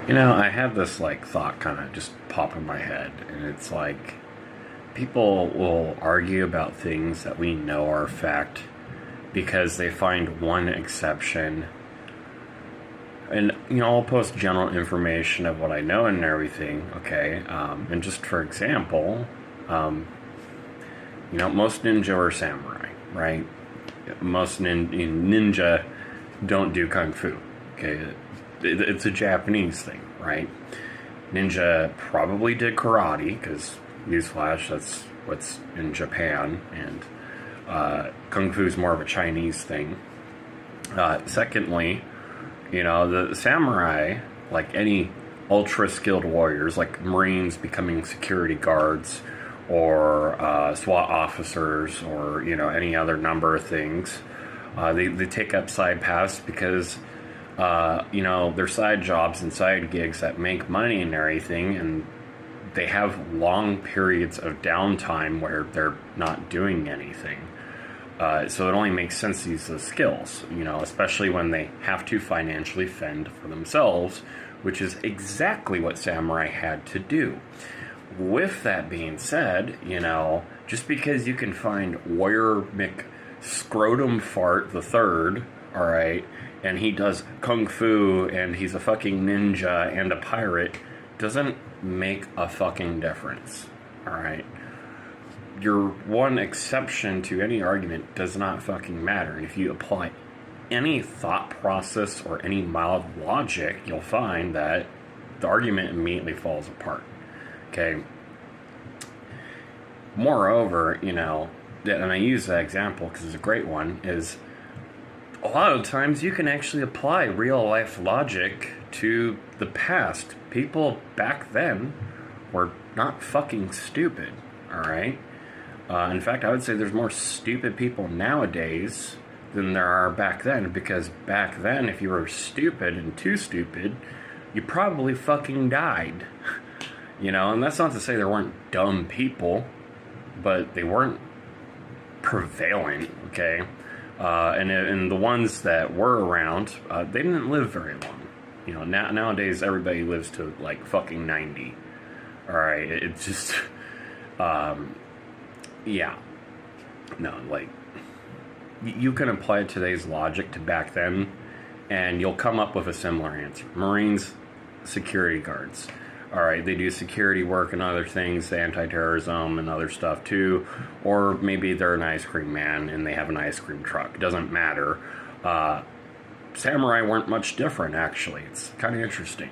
I had this thought kind of just pop in my head, and it's like people will argue about things that we know are fact because they find one exception. And I'll post general information of what I know and everything. Okay, and just for example, most ninja are samurai, right? Most ninja don't do kung fu. Okay, it's a Japanese thing, right? Ninja probably did karate because, newsflash, that's what's in Japan, and kung fu is more of a Chinese thing. Secondly, the samurai, like any ultra skilled warriors, like Marines becoming security guards or SWAT officers or any other number of things, they take up side paths because they're side jobs and side gigs that make money and everything, and they have long periods of downtime where they're not doing anything. So it only makes sense to use those skills, especially when they have to financially fend for themselves, which is exactly what samurai had to do. With that being said, just because you can find Warrior McScrotum Fart the Third, all right, and he does kung fu and he's a fucking ninja and a pirate, doesn't make a fucking difference, all right? Your one exception to any argument does not fucking matter. And if you apply any thought process or any mild logic, you'll find that the argument immediately falls apart. Okay? Moreover, and I use that example because it's a great one, is a lot of times you can actually apply real life logic to the past. People back then were not fucking stupid, alright? In fact, I would say there's more stupid people nowadays than there are back then, because back then, if you were stupid and too stupid, you probably fucking died. And that's not to say there weren't dumb people, but they weren't prevalent, okay? And the ones that were around, they didn't live very long. Nowadays everybody lives to fucking 90. All right, it's just, yeah, no, you can apply today's logic to back then, and you'll come up with a similar answer. Marines, security guards. All right, they do security work and other things, anti-terrorism and other stuff too. Or maybe they're an ice cream man and they have an ice cream truck. It doesn't matter. Samurai weren't much different, actually. It's kind of interesting.